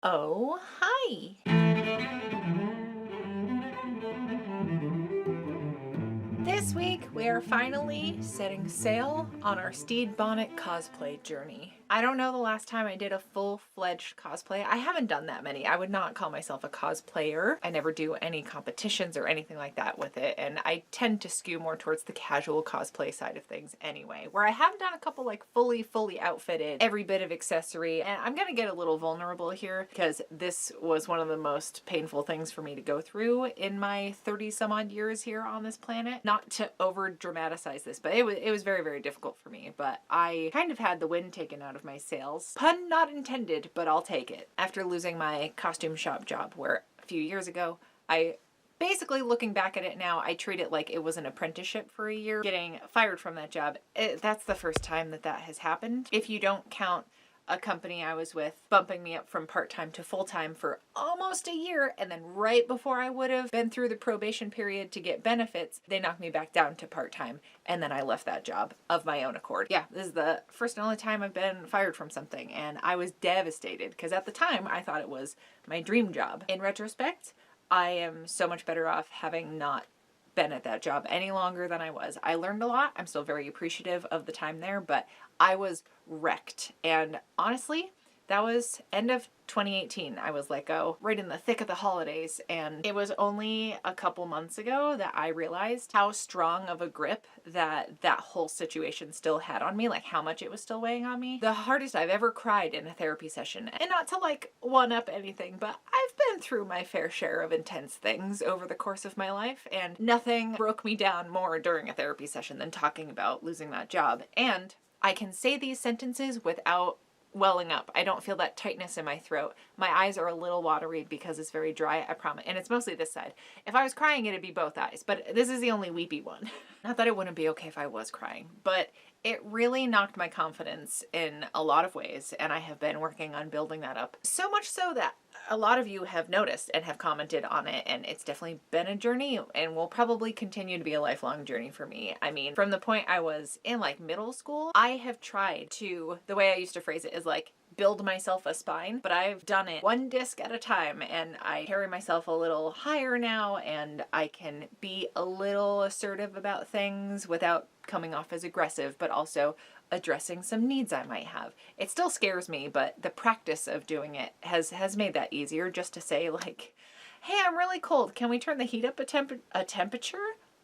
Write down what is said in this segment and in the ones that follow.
Oh, hi! This week, we are finally setting sail on our Stede Bonnet cosplay journey. I don't know the last time I did a full-fledged cosplay. I haven't done that many. I would not call myself a cosplayer. I never do any competitions or anything like that with it, and I tend to skew more towards the casual cosplay side of things anyway, where I have done a couple like fully outfitted, every bit of accessory, and I'm gonna get a little vulnerable here because this was one of the most painful things for me to go through in my 30 some odd years here on this planet. Not to over dramatize this, but it was very difficult for me, but I kind of had the wind taken out of my sails. Pun not intended, but I'll take it. After losing my costume shop job where a few years ago, I basically, looking back at it now, I treat it like it was an apprenticeship for a year. Getting fired from that job, that's the first time that has happened. If you don't count a company I was with bumping me up from part-time to full-time for almost a year, and then right before I would have been through the probation period to get benefits, they knocked me back down to part-time, and then I left that job of my own accord. Yeah, this is the first and only time I've been fired from something, and I was devastated because at the time I thought it was my dream job. In retrospect, I am so much better off having not been at that job any longer than I was. I learned a lot. I'm still very appreciative of the time there, but I was wrecked. And honestly, that was end of 2018. I was let go right in the thick of the holidays, and it was only a couple months ago that I realized how strong of a grip that whole situation still had on me, like how much it was still weighing on me. The hardest I've ever cried in a therapy session, and not to like one up anything, but I've been through my fair share of intense things over the course of my life, and nothing broke me down more during a therapy session than talking about losing that job. And I can say these sentences without welling up. I don't feel that tightness in my throat. My eyes are a little watery because it's very dry, I promise. And it's mostly this side. If I was crying, it'd be both eyes, but this is the only weepy one. Not that it wouldn't be okay if I was crying, but it really knocked my confidence in a lot of ways, and I have been working on building that up. So much so that a lot of you have noticed and have commented on it, and it's definitely been a journey and will probably continue to be a lifelong journey for me. I mean, from the point I was in like middle school, I have tried to, the way I used to phrase it is like, build myself a spine, but I've done it one disc at a time, and I carry myself a little higher now, and I can be a little assertive about things without coming off as aggressive, but also addressing some needs I might have. It still scares me, but the practice of doing it has made that easier, just to say like, hey, I'm really cold. Can we turn the heat up a temperature?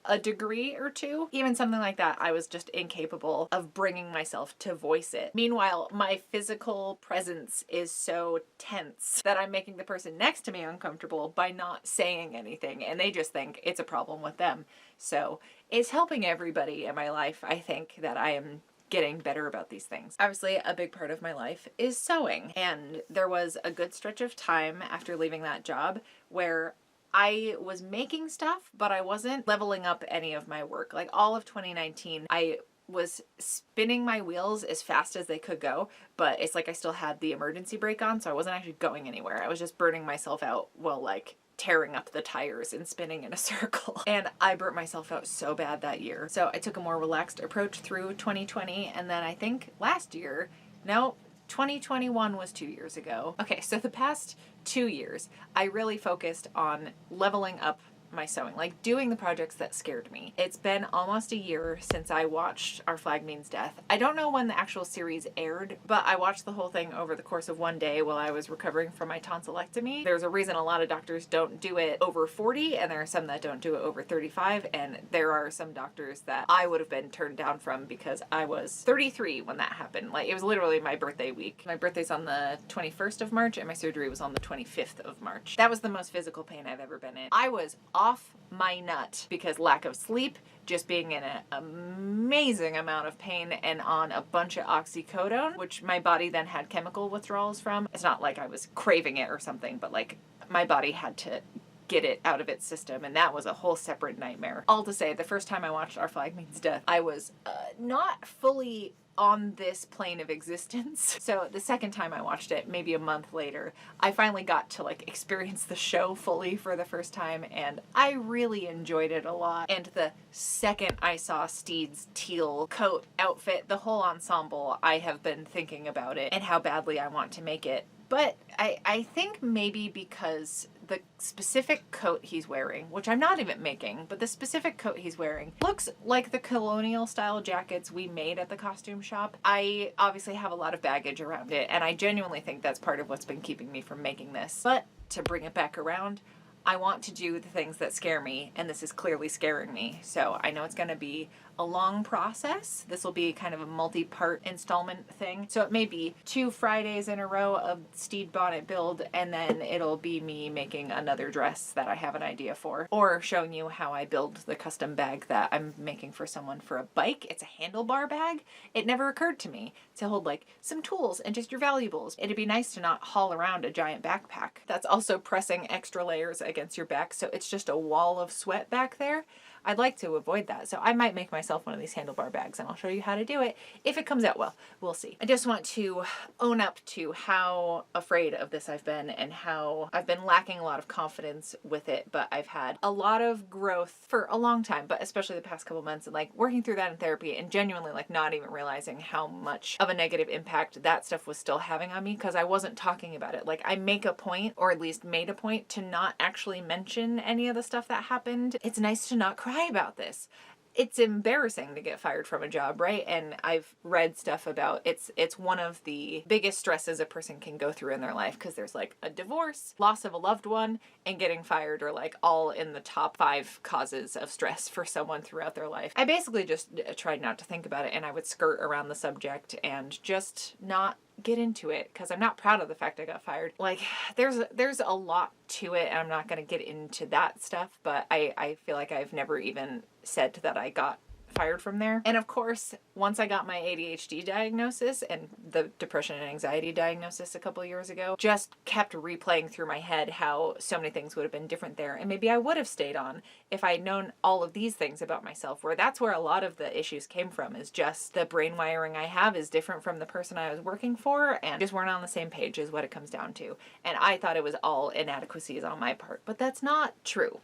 A degree or two? Even something like that, I was just incapable of bringing myself to voice it. Meanwhile, my physical presence is so tense that I'm making the person next to me uncomfortable by not saying anything, and they just think it's a problem with them. So it's helping everybody in my life, I think, that I am getting better about these things. Obviously, a big part of my life is sewing, and there was a good stretch of time after leaving that job where I was making stuff, but I wasn't leveling up any of my work. Like all of 2019, I was spinning my wheels as fast as they could go, but it's like I still had the emergency brake on, so I wasn't actually going anywhere. I was just burning myself out while like tearing up the tires and spinning in a circle. And I burnt myself out so bad that year. So I took a more relaxed approach through 2020, and then I think last year, no, 2021 was 2 years ago. Okay, so the past 2 years, I really focused on leveling up my sewing, like doing the projects that scared me. It's been almost a year since I watched Our Flag Means Death. I don't know when the actual series aired, but I watched the whole thing over the course of one day while I was recovering from my tonsillectomy. There's a reason a lot of doctors don't do it over 40, and there are some that don't do it over 35, and there are some doctors that I would have been turned down from because I was 33 when that happened. Like, it was literally my birthday week. My birthday's on the 21st of March, and my surgery was on the 25th of March. That was the most physical pain I've ever been in. I was off my nut because lack of sleep, just being in an amazing amount of pain, and on a bunch of oxycodone, which my body then had chemical withdrawals from. It's not like I was craving it or something, but like my body had to get it out of its system, and that was a whole separate nightmare. All to say, the first time I watched Our Flag Means Death, I was not fully on this plane of existence. So the second time I watched it, maybe a month later, I finally got to like experience the show fully for the first time, and I really enjoyed it a lot. And the second I saw Stede's teal coat outfit, the whole ensemble, I have been thinking about it and how badly I want to make it But I think maybe because the specific coat he's wearing, which I'm not even making, but the specific coat he's wearing looks like the colonial style jackets we made at the costume shop. I obviously have a lot of baggage around it, and I genuinely think that's part of what's been keeping me from making this. But to bring it back around, I want to do the things that scare me, and this is clearly scaring me. So I know it's going to be a long process. This will be kind of a multi-part installment thing. So it may be 2 Fridays in a row of Stede Bonnet build, and then it'll be me making another dress that I have an idea for, or showing you how I build the custom bag that I'm making for someone for a bike. It's a handlebar bag. It never occurred to me to hold like some tools and just your valuables. It'd be nice to not haul around a giant backpack that's also pressing extra layers against your back, so it's just a wall of sweat back there. I'd like to avoid that, so I might make myself one of these handlebar bags, and I'll show you how to do it if it comes out well. We'll see. I just want to own up to how afraid of this I've been, and how I've been lacking a lot of confidence with it, but I've had a lot of growth for a long time, but especially the past couple months, and like working through that in therapy and genuinely like not even realizing how much of a negative impact that stuff was still having on me because I wasn't talking about it. Like I make a point, or at least made a point, to not actually mention any of the stuff that happened. It's nice to not cry about this. It's embarrassing to get fired from a job, right? And I've read stuff about it's one of the biggest stresses a person can go through in their life, because there's like a divorce, loss of a loved one, and getting fired are like all in the top 5 causes of stress for someone throughout their life. I basically just tried not to think about it, and I would skirt around the subject and just not get into it because I'm not proud of the fact I got fired. Like there's a lot to it, and I'm not going to get into that stuff, but I feel like I've never even said that I got fired from there. And of course, once I got my ADHD diagnosis and the depression and anxiety diagnosis a couple years ago, just kept replaying through my head how so many things would have been different there. And maybe I would have stayed on if I had known all of these things about myself, where that's where a lot of the issues came from, is just the brain wiring I have is different from the person I was working for, and just weren't on the same page is what it comes down to. And I thought it was all inadequacies on my part, but that's not true.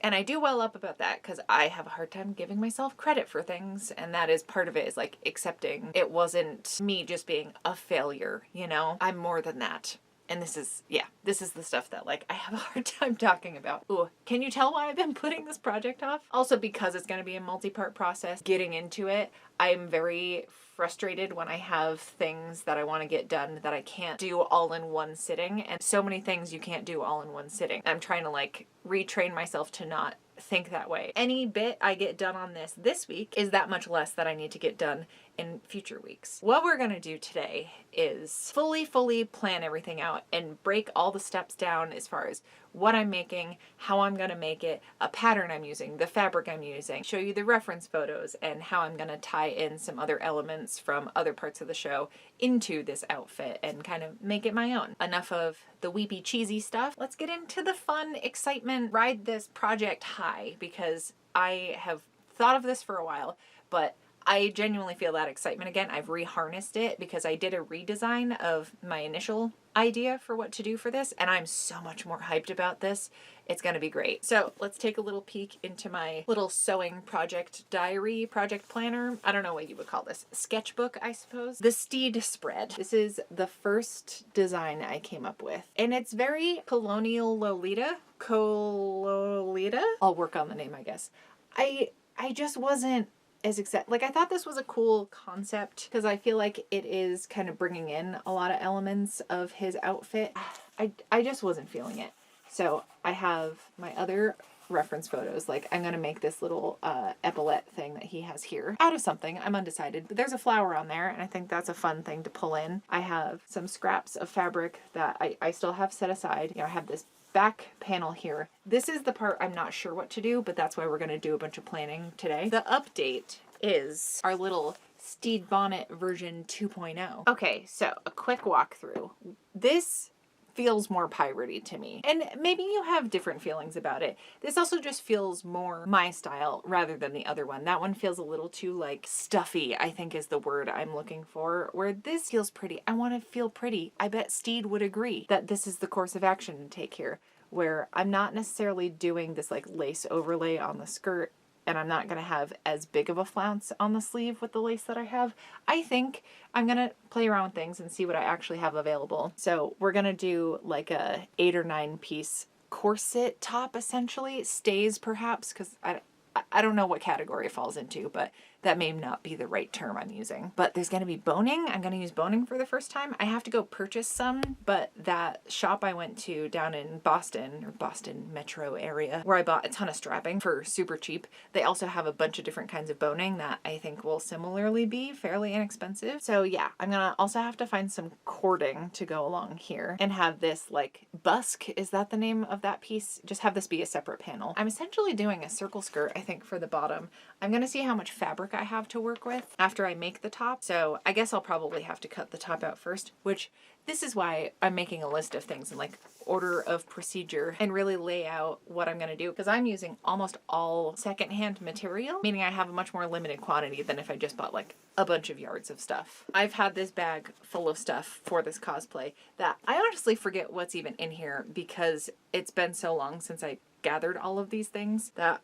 And I do well up about that because I have a hard time giving myself credit for things. And that is part of it, is like accepting it wasn't me just being a failure, you know? I'm more than that. And this is the stuff that like I have a hard time talking about. Ooh, can you tell why I've been putting this project off? Also because it's going to be a multi-part process. Getting into it, I'm very frustrated when I have things that I want to get done that I can't do all in one sitting, and so many things you can't do all in one sitting. I'm trying to like retrain myself to not think that way. Any bit I get done on this week is that much less that I need to get done in future weeks. What we're gonna do today is fully plan everything out and break all the steps down as far as what I'm making, how I'm gonna make it, a pattern I'm using, the fabric I'm using, show you the reference photos, and how I'm gonna tie in some other elements from other parts of the show into this outfit and kind of make it my own. Enough of the weepy cheesy stuff. Let's get into the fun, excitement, ride this project high, because I have thought of this for a while, but I genuinely feel that excitement again. I've reharnessed it because I did a redesign of my initial idea for what to do for this, and I'm so much more hyped about this. It's gonna be great. So let's take a little peek into my little sewing project diary, project planner. I don't know what you would call this. Sketchbook, I suppose. The Stede spread. This is the first design I came up with, and it's very colonial Lolita. Cololita? I'll work on the name, I guess. I just wasn't as excited. Like, I thought this was a cool concept because I feel like it is kind of bringing in a lot of elements of his outfit. I just wasn't feeling it. So I have my other reference photos. Like, I'm gonna make this little epaulette thing that he has here out of something. I'm undecided, but there's a flower on there, and I think that's a fun thing to pull in. I have some scraps of fabric that I still have set aside. You know, I have this back panel here. This is the part I'm not sure what to do, but that's why we're going to do a bunch of planning today. The update is our little Stede Bonnet version 2.0. Okay, so a quick walkthrough. This feels more piratey to me, and maybe you have different feelings about it. This also just feels more my style rather than the other one. That one feels a little too like stuffy, I think is the word I'm looking for, where this feels pretty. I want to feel pretty. I bet Stede would agree that this is the course of action to take here, where I'm not necessarily doing this like lace overlay on the skirt and I'm not going to have as big of a flounce on the sleeve with the lace that I have. I think I'm going to play around with things and see what I actually have available. So we're going to do like a 8 or 9 piece corset top, essentially. Stays perhaps, because I don't know what category it falls into, but that may not be the right term I'm using. But there's going to be boning. I'm going to use boning for the first time. I have to go purchase some, but that shop I went to down in Boston, or Boston metro area, where I bought a ton of strapping for super cheap, they also have a bunch of different kinds of boning that I think will similarly be fairly inexpensive. So yeah, I'm going to also have to find some cording to go along here and have this like busk, is that the name of that piece? Just have this be a separate panel. I'm essentially doing a circle skirt, I think, for the bottom. I'm going to see how much fabric I have to work with after I make the top. So I guess I'll probably have to cut the top out first, which this is why I'm making a list of things in like order of procedure and really lay out what I'm going to do, because I'm using almost all secondhand material, meaning I have a much more limited quantity than if I just bought like a bunch of yards of stuff. I've had this bag full of stuff for this cosplay that I honestly forget what's even in here because it's been so long since I gathered all of these things that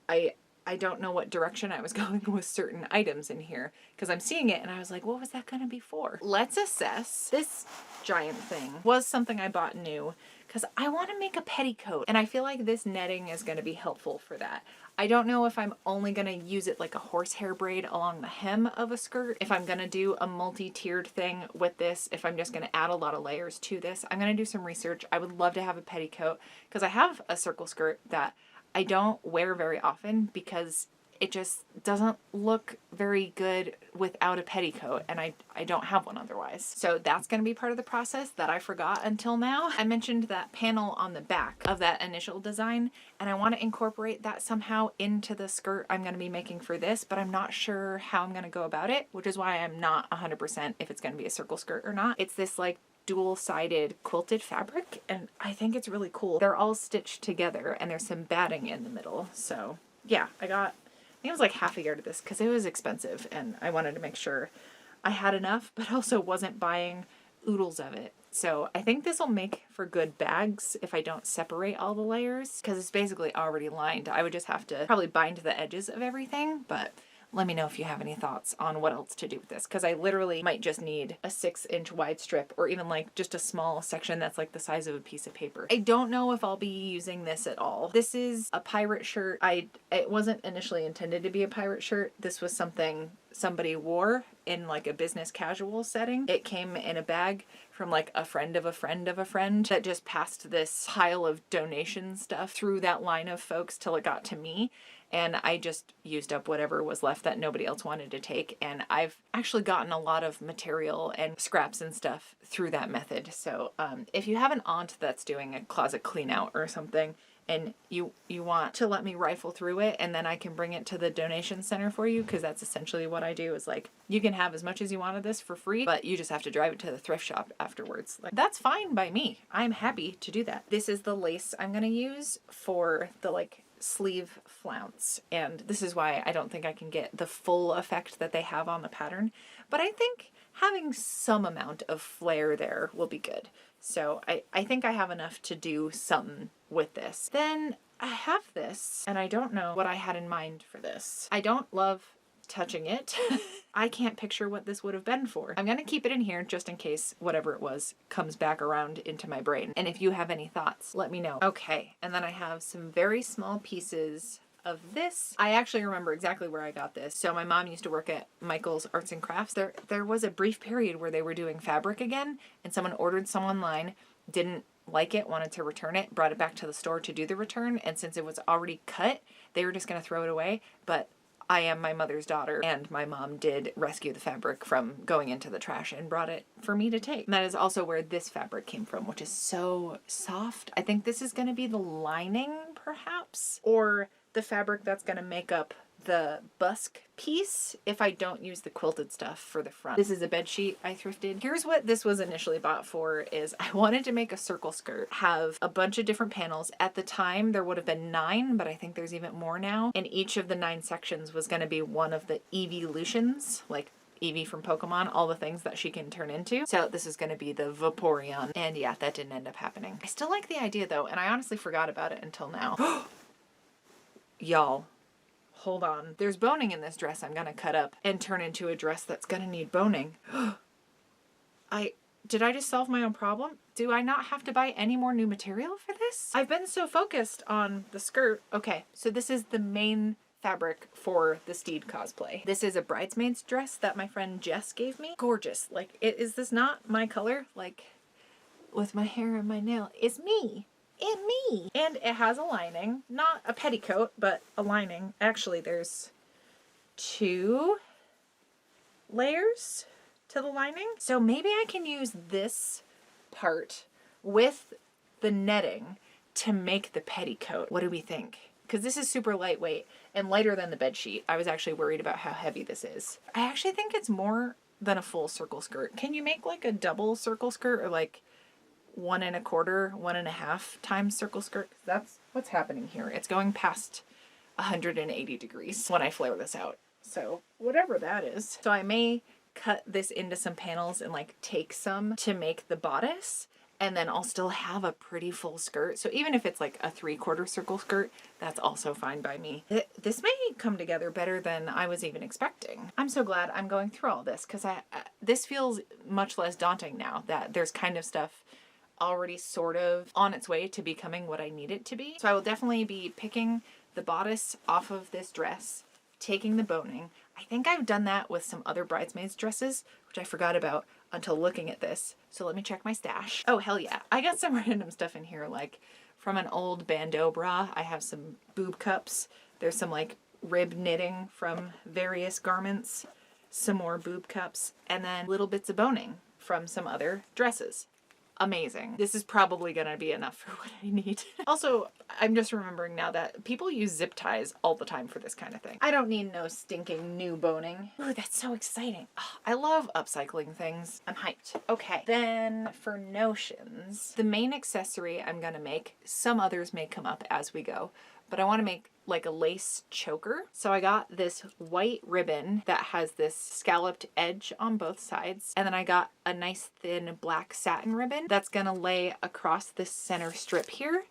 I don't know what direction I was going with certain items in here, because I'm seeing it and I was like, what was that going to be for? Let's assess. This giant thing was something I bought new because I want to make a petticoat, and I feel like this netting is going to be helpful for that. I don't know if I'm only going to use it like a horsehair braid along the hem of a skirt, if I'm going to do a multi-tiered thing with this, if I'm just going to add a lot of layers to this. I'm going to do some research. I would love to have a petticoat because I have a circle skirt that I don't wear very often because it just doesn't look very good without a petticoat, and I don't have one otherwise. So that's going to be part of the process that I forgot until now. I mentioned that panel on the back of that initial design, and I want to incorporate that somehow into the skirt I'm going to be making for this, but I'm not sure how I'm going to go about it, which is why I'm not 100% if it's going to be a circle skirt or not. It's this like dual-sided quilted fabric, and I think it's really cool. They're all stitched together and there's some batting in the middle. So yeah, I think it was like half a yard of this because it was expensive and I wanted to make sure I had enough, but also wasn't buying oodles of it. So I think this will make for good bags if I don't separate all the layers, because it's basically already lined. I would just have to probably bind the edges of everything, but let me know if you have any thoughts on what else to do with this, because I literally might just need a 6-inch wide strip, or even like just a small section that's like the size of a piece of paper. I don't know if I'll be using this at all. This is a pirate shirt. It wasn't initially intended to be a pirate shirt. This was something somebody wore in like a business casual setting. It came in a bag from like a friend of a friend of a friend that just passed this pile of donation stuff through that line of folks till it got to me. And I just used up whatever was left that nobody else wanted to take. And I've actually gotten a lot of material and scraps and stuff through that method. So if you have an aunt that's doing a closet clean out or something, and you want to let me rifle through it and then I can bring it to the donation center for you, because that's essentially what I do, is like, you can have as much as you want of this for free, but you just have to drive it to the thrift shop afterwards. Like, that's fine by me. I'm happy to do that. This is the lace I'm gonna use for the like sleeve flounce, and this is why I don't think I can get the full effect that they have on the pattern, but I think having some amount of flare there will be good. So I think I have enough to do something with this. Then I have this, and I don't know what I had in mind for this. I don't love touching it. I can't picture what this would have been for. I'm gonna keep it in here just in case whatever it was comes back around into my brain. And if you have any thoughts, let me know. Okay, and then I have some very small pieces of this. I actually remember exactly where I got this. So my mom used to work at Michael's Arts and Crafts. There was a brief period where they were doing fabric again, and someone ordered some online, didn't like it, wanted to return it, brought it back to the store to do the return, and since it was already cut, they were just gonna throw it away. But I am my mother's daughter, and my mom did rescue the fabric from going into the trash and brought it for me to take. And that is also where this fabric came from, which is so soft. I think this is going to be the lining, perhaps, or the fabric that's going to make up the busk piece if I don't use the quilted stuff for the front. This is a bed sheet I thrifted. Here's what this was initially bought for, is I wanted to make a circle skirt, have a bunch of different panels. At the time there would have been 9, but I think there's even more now. And each of the 9 sections was going to be one of the evolutions, like Eevee from Pokemon, all the things that she can turn into. So this is going to be the Vaporeon. And yeah, that didn't end up happening. I still like the idea though, and I honestly forgot about it until now. Y'all. hold on. There's boning in this dress I'm gonna cut up and turn into a dress that's gonna need boning. Did I just solve my own problem? Do I not have to buy any more new material for this? I've been so focused on the skirt. Okay, so this is the main fabric for the Stede cosplay. This is a bridesmaid's dress that my friend Jess gave me. Gorgeous. Like, is this not my color? Like, with my hair and my nail. It's me. It's me. And it has a lining. Not a petticoat, but a lining. Actually, there's 2 layers to the lining. So maybe I can use this part with the netting to make the petticoat. What do we think? Because this is super lightweight and lighter than the bed sheet. I was actually worried about how heavy this is. I actually think it's more than a full circle skirt. Can you make like a double circle skirt, or like 1 1/4, 1 1/2 times circle skirt? That's what's happening here. It's going past 180 degrees when I flare this out. So whatever that is. So I may cut this into some panels and like take some to make the bodice, and then I'll still have a pretty full skirt. So even if it's like a 3/4 circle skirt, that's also fine by me. This may come together better than I was even expecting. I'm so glad I'm going through all this, because this feels much less daunting now that there's kind of stuff already sort of on its way to becoming what I need it to be. So I will definitely be picking the bodice off of this dress, taking the boning. I think I've done that with some other bridesmaids dresses, which I forgot about until looking at this. So let me check my stash. Oh, hell yeah. I got some random stuff in here, like from an old bandeau bra. I have some boob cups. There's some like rib knitting from various garments, some more boob cups, and then little bits of boning from some other dresses. Amazing. This is probably gonna be enough for what I need. Also, I'm just remembering now that people use zip ties all the time for this kind of thing. I don't need no stinking new boning. Ooh, that's so exciting. Oh, I love upcycling things. I'm hyped. Okay, then for notions, the main accessory I'm gonna make, some others may come up as we go, but I want to make like a lace choker. So I got this white ribbon that has this scalloped edge on both sides. And then I got a nice thin black satin ribbon that's gonna lay across this center strip here.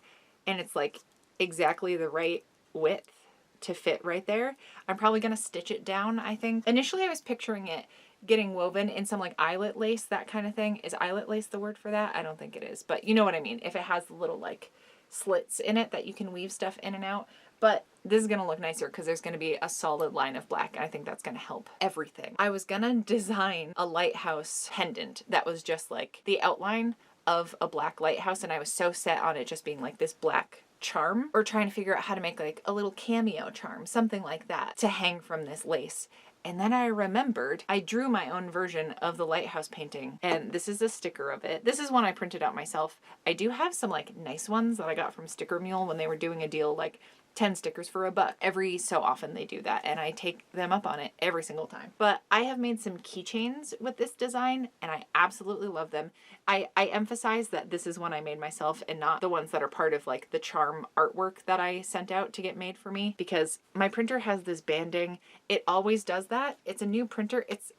And it's like exactly the right width to fit right there. I'm probably gonna stitch it down, I think. Initially I was picturing it getting woven in some like eyelet lace, that kind of thing. Is eyelet lace the word for that? I don't think it is, but you know what I mean. If it has the little like slits in it that you can weave stuff in and out. But this is gonna look nicer because there's gonna be a solid line of black, and I think that's gonna help everything. I was gonna design a lighthouse pendant that was just like the outline of a black lighthouse, and I was so set on it just being like this black charm, or trying to figure out how to make like a little cameo charm, something like that, to hang from this lace. And then I remembered I drew my own version of the lighthouse painting, and this is a sticker of it. This is one I printed out myself. I do have some like nice ones that I got from Sticker Mule when they were doing a deal, like 10 stickers for $1. Every so often they do that, and I take them up on it every single time. But I have made some keychains with this design, and I absolutely love them. I emphasize that this is one I made myself and not the ones that are part of like the charm artwork that I sent out to get made for me, because my printer has this banding. It always does that. It's a new printer. It's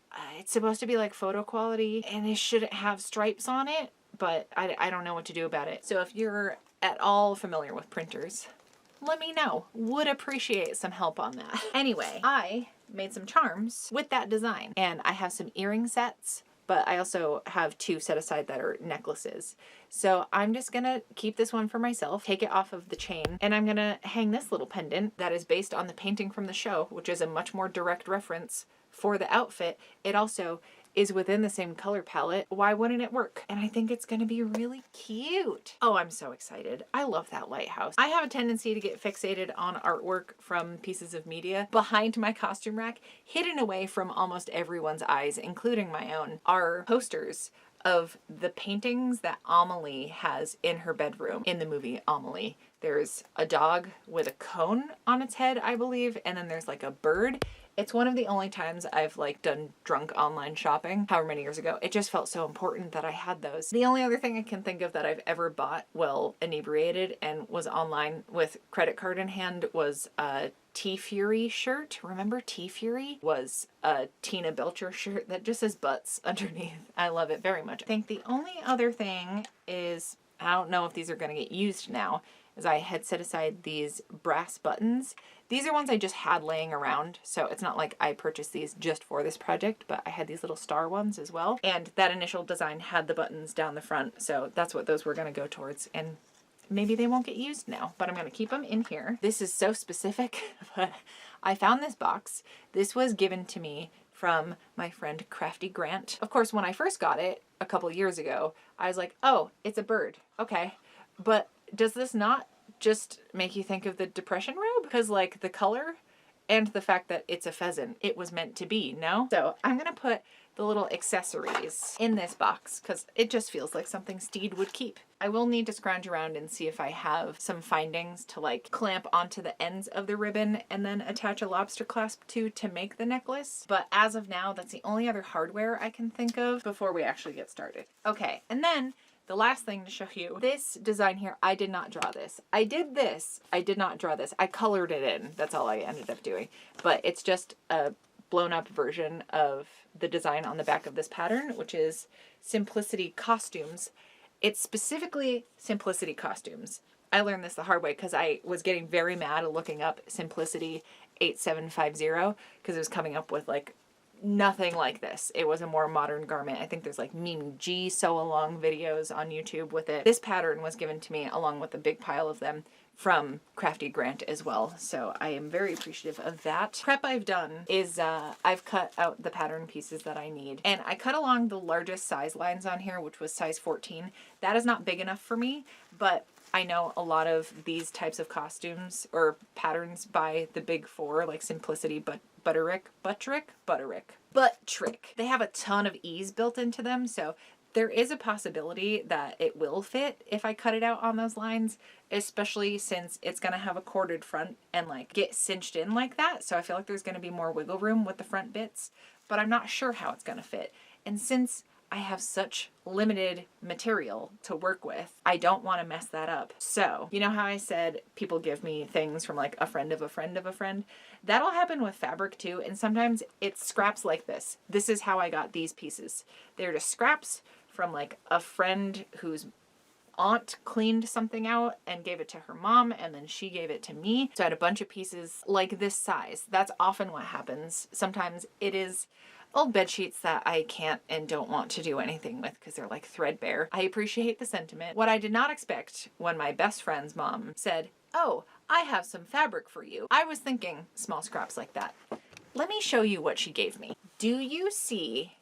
supposed to be like photo quality, and it shouldn't have stripes on it, but I don't know what to do about it. So if you're at all familiar with printers, let me know. Would appreciate some help on that. Anyway, I made some charms with that design, and I have some earring sets, but I also have 2 set aside that are necklaces. So I'm just gonna keep this one for myself, take it off of the chain, and I'm gonna hang this little pendant that is based on the painting from the show, which is a much more direct reference for the outfit. It also is within the same color palette. Why wouldn't it work? And I think it's gonna be really cute. Oh, I'm so excited. I love that lighthouse. I have a tendency to get fixated on artwork from pieces of media. Behind my costume rack, hidden away from almost everyone's eyes, including my own, are posters of the paintings that Amelie has in her bedroom in the movie Amelie. There's a dog with a cone on its head, I believe, and then there's like a bird. It's one of the only times I've like done drunk online shopping, however many years ago. It just felt so important that I had those. The only other thing I can think of that I've ever bought while inebriated and was online with credit card in hand was a T-Fury shirt. Remember T-Fury? Was a Tina Belcher shirt that just says butts underneath. I love it very much. I think the only other thing is I don't know if these are going to get used now, as I had set aside these brass buttons. These are ones I just had laying around, so it's not like I purchased these just for this project, but I had these little star ones as well. And that initial design had the buttons down the front, so that's what those were going to go towards. And maybe they won't get used now, but I'm going to keep them in here. This is so specific, but I found this box. This was given to me from my friend Crafty Grant. Of course, when I first got it a couple years ago, I was like, oh, it's a bird. Okay. But does this not just make you think of the Depression robe? Because like the color and the fact that it's a pheasant, it was meant to be, no? So I'm going to put the little accessories in this box because it just feels like something Stede would keep. I will need to scrounge around and see if I have some findings to like clamp onto the ends of the ribbon and then attach a lobster clasp to make the necklace. But as of now, that's the only other hardware I can think of before we actually get started. Okay, and then the last thing to show you, this design here, I did not draw this. I did this, I did not draw this. I colored it in, that's all I ended up doing. But it's just a blown up version of the design on the back of this pattern, which is Simplicity Costumes. It's specifically Simplicity Costumes. I learned this the hard way because I was getting very mad at looking up Simplicity 8750 because it was coming up with like nothing like this. It was a more modern garment. I think there's like Mimi G sew along videos on YouTube with it. This pattern was given to me along with a big pile of them from Crafty Grant as well, so I am very appreciative of that. Prep I've done is I've cut out the pattern pieces that I need, and I cut along the largest size lines on here, which was size 14. That is not big enough for me, but I know a lot of these types of costumes or patterns by the big four, like Simplicity, Butterick, they have a ton of ease built into them, so there is a possibility that it will fit if I cut it out on those lines, especially since it's going to have a corded front and like get cinched in like that. So I feel like there's going to be more wiggle room with the front bits, but I'm not sure how it's going to fit. And since I have such limited material to work with, I don't want to mess that up. So, you know how I said people give me things from like a friend of a friend of a friend? That'll happen with fabric too, and sometimes it's scraps like this. This is how I got these pieces. They're just scraps from like a friend whose aunt cleaned something out and gave it to her mom, and then she gave it to me. So I had a bunch of pieces like this size. That's often what happens. Sometimes it is old bed sheets that I can't and don't want to do anything with because they're like threadbare. I appreciate the sentiment. What I did not expect when my best friend's mom said, "Oh, I have some fabric for you," I was thinking small scraps like that. Let me show you what she gave me. Do you see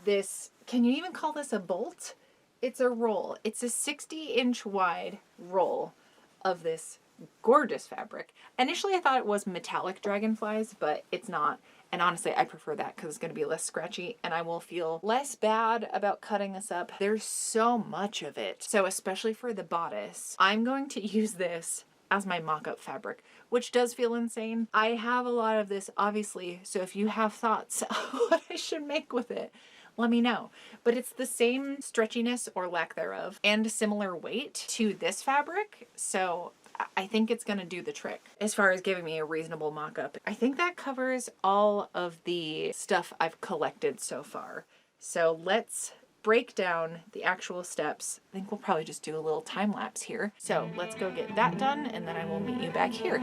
this? Can you even call this a bolt? It's a roll. It's a 60-inch wide roll of this gorgeous fabric. Initially I thought it was metallic dragonflies, but it's not. And honestly, I prefer that because it's going to be less scratchy and I will feel less bad about cutting this up. There's so much of it. So especially for the bodice, I'm going to use this as my mock-up fabric, which does feel insane. I have a lot of this, obviously, so if you have thoughts on what I should make with it, let me know. But it's the same stretchiness or lack thereof and similar weight to this fabric, so I think it's gonna do the trick as far as giving me a reasonable mock-up. I think that covers all of the stuff I've collected so far. So let's break down the actual steps. I think we'll probably just do a little time lapse here. So let's go get that done and then I will meet you back here.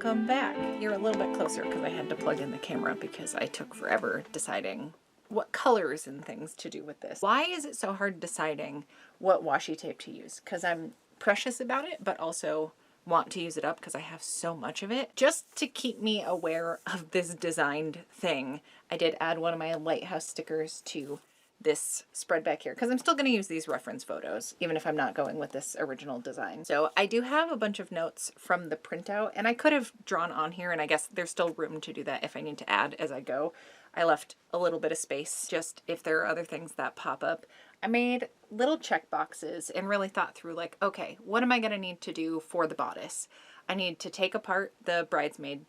welcome back. You're a little bit closer because I had to plug in the camera because I took forever deciding what colors and things to do with this. Why is it so hard deciding what washi tape to use? Because I'm precious about it, but also want to use it up because I have so much of it. Just to keep me aware of this designed thing, I did add one of my lighthouse stickers to this spread back here because I'm still going to use these reference photos even if I'm not going with this original design. So I do have a bunch of notes from the printout, and I could have drawn on here, and I guess there's still room to do that if I need to add as I go. I left a little bit of space just if there are other things that pop up. I made little check boxes and really thought through like, okay, what am I going to need to do for the bodice? I need to take apart the bridesmaid's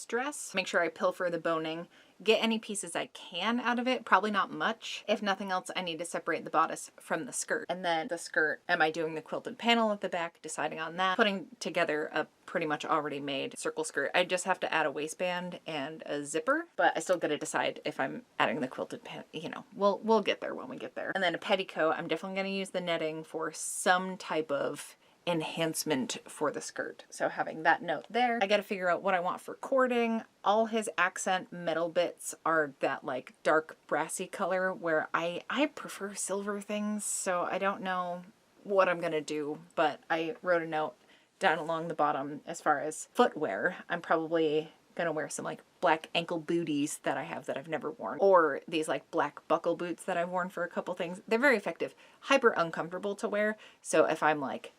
dress, make sure I pilfer the boning, get any pieces I can out of it, probably not much. If nothing else, I need to separate the bodice from the skirt. And then the skirt, am I doing the quilted panel at the back, deciding on that, putting together a pretty much already made circle skirt. I just have to add a waistband and a zipper, but I still got to decide if I'm adding the quilted panel, you know, we'll get there when we get there. And then a petticoat, I'm definitely going to use the netting for some type of enhancement for the skirt. So having that note there, I got to figure out what I want for cording. All his accent metal bits are that like dark brassy color where I prefer silver things. So I don't know what I'm going to do, but I wrote a note down along the bottom as far as footwear. I'm probably gonna wear some like black ankle booties that I have that I've never worn, or these like black buckle boots that I've worn for a couple things. They're very effective, hyper uncomfortable to wear. So if I'm like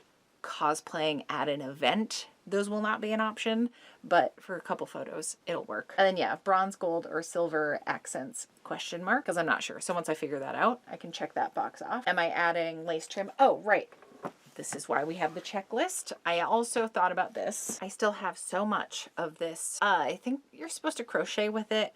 cosplaying at an event, those will not be an option, but for a couple photos it'll work. And then yeah, bronze, gold, or silver accents, question mark, because I'm not sure. So once I figure that out, I can check that box off. Am I adding lace trim? Oh, right. This is why we have the checklist. I also thought about this. I still have so much of this. I think you're supposed to crochet with it.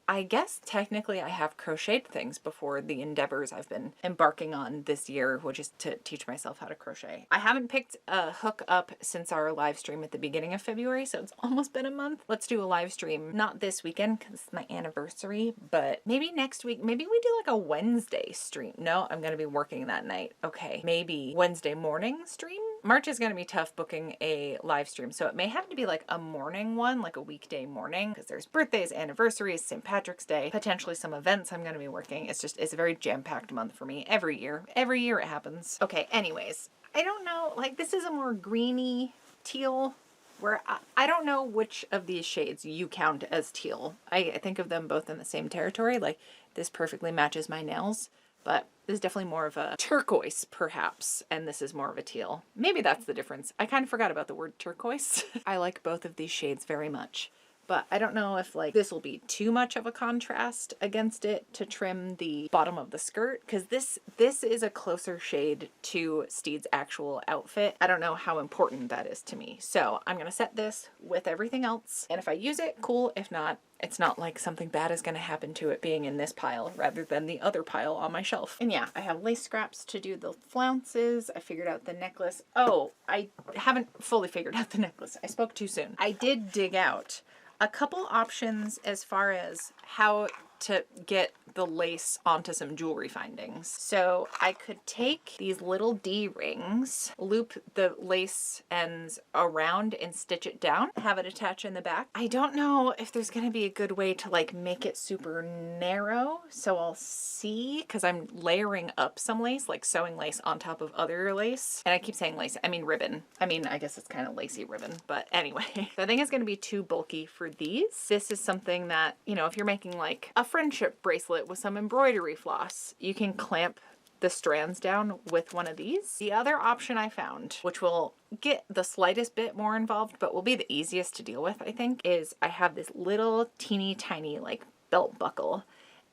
I guess technically I have crocheted things before the endeavors I've been embarking on this year, which is to teach myself how to crochet. I haven't picked a hook up since our live stream at the beginning of February, so it's almost been a month. Let's do a live stream, not this weekend because it's my anniversary, but maybe next week. Maybe we do like a Wednesday stream. No, I'm going to be working that night. Okay, maybe Wednesday morning stream? March is going to be tough booking a live stream, so it may have to be like a morning one, like a weekday morning, because there's birthdays, anniversaries, St. Patrick's Day, potentially some events I'm going to be working. It's a very jam-packed month for me every year. Every year it happens. Okay, anyways, I don't know, like this is a more greeny teal, where I don't know which of these shades you count as teal. I think of them both in the same territory, like this perfectly matches my nails, but this is definitely more of a turquoise, perhaps, and this is more of a teal. Maybe that's the difference. I kind of forgot about the word turquoise. I like both of these shades very much, but I don't know if like this will be too much of a contrast against it to trim the bottom of the skirt, because this is a closer shade to Stede's actual outfit. I don't know how important that is to me. So I'm going to set this with everything else, and if I use it, cool. If not, it's not like something bad is going to happen to it being in this pile rather than the other pile on my shelf. And yeah, I have lace scraps to do the flounces. I figured out the necklace. Oh, I haven't fully figured out the necklace. I spoke too soon. I did dig out a couple options as far as how to get the lace onto some jewelry findings. So I could take these little D rings, loop the lace ends around and stitch it down, have it attach in the back. I don't know if there's gonna be a good way to like make it super narrow, so I'll see, because I'm layering up some lace, like sewing lace on top of other lace. And I keep saying lace, I mean ribbon. I mean, I guess it's kind of lacy ribbon, but anyway. So I think it's gonna be too bulky for these. This is something that, you know, if you're making like a friendship bracelet with some embroidery floss, you can clamp the strands down with one of these. The other option I found, which will get the slightest bit more involved but will be the easiest to deal with, I think, is I have this little teeny tiny like belt buckle,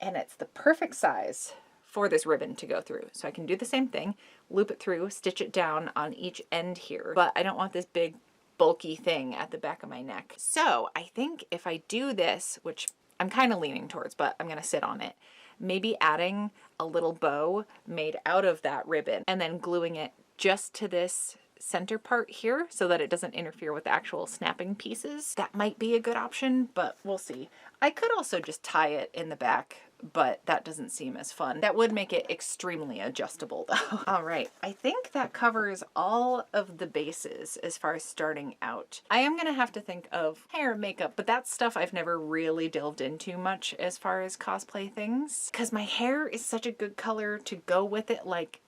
and it's the perfect size for this ribbon to go through. So I can do the same thing, loop it through, stitch it down on each end here, but I don't want this big bulky thing at the back of my neck. So I think if I do this, which I'm kind of leaning towards, but I'm going to sit on it, maybe adding a little bow made out of that ribbon and then gluing it just to this center part here so that it doesn't interfere with the actual snapping pieces. That might be a good option, but we'll see. I could also just tie it in the back, but that doesn't seem as fun. That would make it extremely adjustable though. All right, I think that covers all of the bases as far as starting out. I am gonna have to think of hair and makeup, but that's stuff I've never really delved into much as far as cosplay things, because my hair is such a good color to go with it. Like,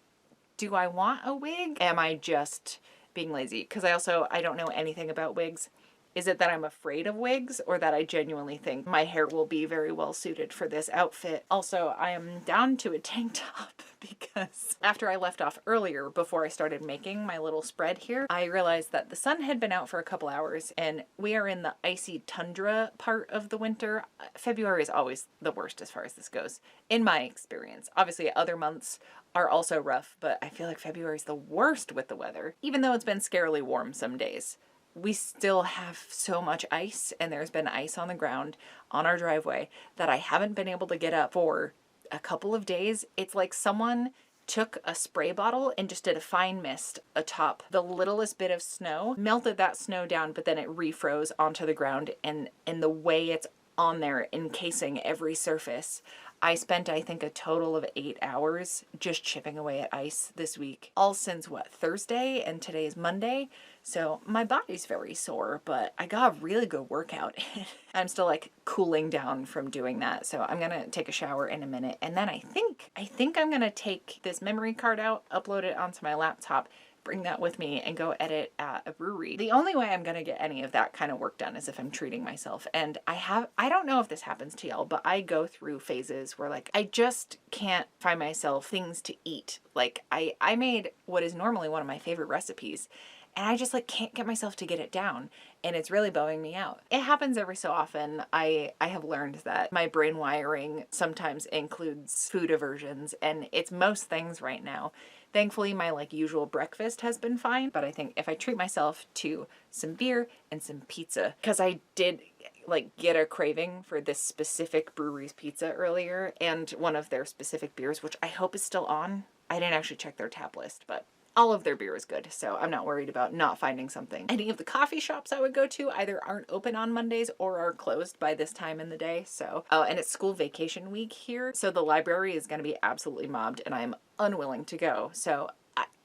do I want a wig? Am I just being lazy? Because I don't know anything about wigs. Is it that I'm afraid of wigs, or that I genuinely think my hair will be very well suited for this outfit? Also, I am down to a tank top because after I left off earlier, before I started making my little spread here, I realized that the sun had been out for a couple hours and we are in the icy tundra part of the winter. February is always the worst as far as this goes, in my experience. Obviously, other months are also rough, but I feel like February is the worst with the weather, even though it's been scarily warm some days. We still have so much ice, and there's been ice on the ground on our driveway that I haven't been able to get up for a couple of days. It's like someone took a spray bottle and just did a fine mist atop the littlest bit of snow, melted that snow down, but then it refroze onto the ground, and the way it's on there encasing every surface. I spent, I think, a total of 8 hours just chipping away at ice this week. All since, what, Thursday? And today is Monday. So my body's very sore, but I got a really good workout in. I'm still like cooling down from doing that. So I'm gonna take a shower in a minute. And then I think I'm gonna take this memory card out, upload it onto my laptop, bring that with me and go edit at a brewery. The only way I'm gonna get any of that kind of work done is if I'm treating myself. And I don't know if this happens to y'all, but I go through phases where like I just can't find myself things to eat. Like I made what is normally one of my favorite recipes, and I just like can't get myself to get it down, and it's really buming me out. It happens every so often. I have learned that my brain wiring sometimes includes food aversions, and it's most things right now. Thankfully, my like usual breakfast has been fine, but I think if I treat myself to some beer and some pizza, because I did like get a craving for this specific brewery's pizza earlier, and one of their specific beers, which I hope is still on. I didn't actually check their tap list, but all of their beer is good, so I'm not worried about not finding something. Any of the coffee shops I would go to either aren't open on Mondays or are closed by this time in the day, so. Oh, and it's school vacation week here, so the library is gonna be absolutely mobbed, and I'm unwilling to go, so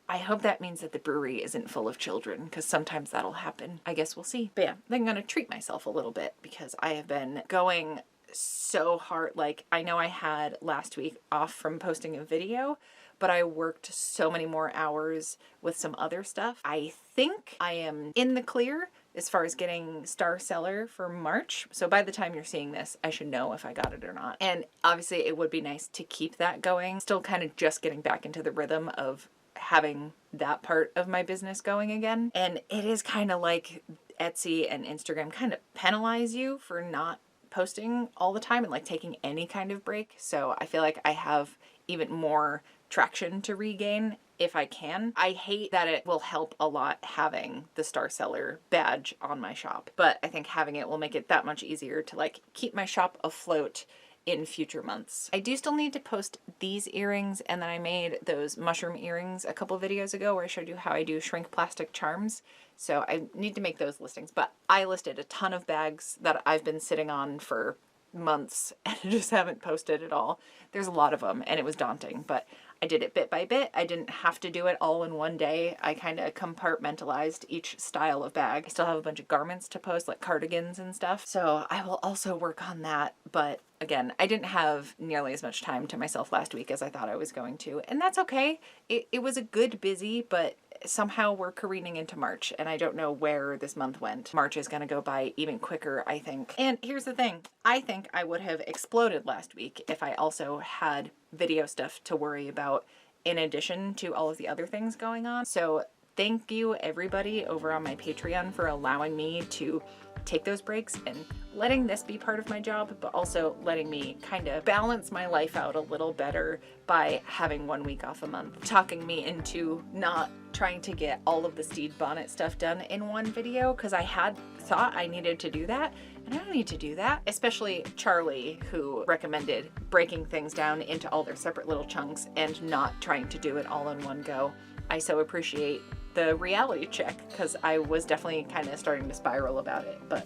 I hope that means that the brewery isn't full of children, because sometimes that'll happen. I guess we'll see. But yeah, I'm gonna treat myself a little bit, because I have been going so hard. Like, I know I had last week off from posting a video, but I worked so many more hours with some other stuff. I think I am in the clear as far as getting Star Seller for March. So by the time you're seeing this, I should know if I got it or not. And obviously it would be nice to keep that going. Still kind of just getting back into the rhythm of having that part of my business going again. And it is kind of like Etsy and Instagram kind of penalize you for not posting all the time and like taking any kind of break. So I feel like I have even more traction to regain if I can. I hate that it will help a lot having the Star Seller badge on my shop, but I think having it will make it that much easier to like keep my shop afloat in future months. I do still need to post these earrings, and then I made those mushroom earrings a couple videos ago where I showed you how I do shrink plastic charms. So I need to make those listings, but I listed a ton of bags that I've been sitting on for months and I just haven't posted at all. There's a lot of them and it was daunting, but I did it bit by bit. I didn't have to do it all in one day. I kind of compartmentalized each style of bag. I still have a bunch of garments to post, like cardigans and stuff. So I will also work on that. But again, I didn't have nearly as much time to myself last week as I thought I was going to. And that's okay. It was a good busy, but somehow we're careening into March and I don't know where this month went. March is going to go by even quicker, I think. And here's the thing. I think I would have exploded last week if I also had video stuff to worry about in addition to all of the other things going on. So thank you everybody over on my Patreon for allowing me to take those breaks and letting this be part of my job, but also letting me kind of balance my life out a little better by having 1 week off a month, talking me into not trying to get all of the Stede Bonnet stuff done in one video, because I had thought I needed to do that, and I don't need to do that. Especially Charlie, who recommended breaking things down into all their separate little chunks and not trying to do it all in one go. I so appreciate the reality check, because I was definitely kind of starting to spiral about it, but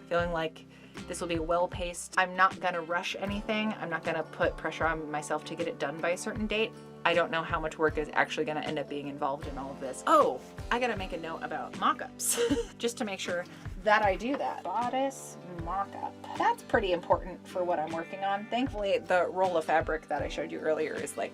feeling like this will be well-paced. I'm not gonna rush anything. I'm not gonna put pressure on myself to get it done by a certain date. I don't know how much work is actually gonna end up being involved in all of this. Oh, I gotta make a note about mock-ups just to make sure that I do that. Bodice mock-up. That's pretty important for what I'm working on. Thankfully, the roll of fabric that I showed you earlier is like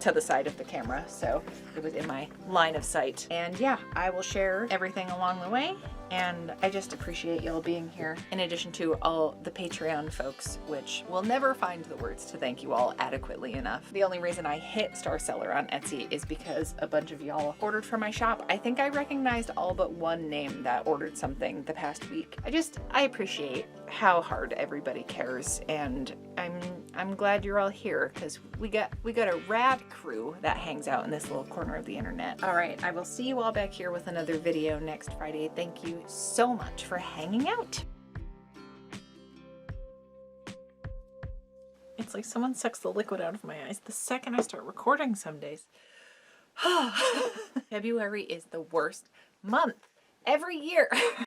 to the side of the camera, so it was in my line of sight. And yeah, I will share everything along the way, and I just appreciate y'all being here, in addition to all the Patreon folks, which will never find the words to thank you all adequately enough. The only reason I hit Star Seller on Etsy is because a bunch of y'all ordered from my shop. I think I recognized all but one name that ordered something the past week. I appreciate how hard everybody cares, and I'm glad you're all here, because we got a rad crew that hangs out in this little corner of the internet. All right, I will see you all back here with another video next Friday. Thank you so much for hanging out. It's like someone sucks the liquid out of my eyes the second I start recording some days. February is the worst month every year.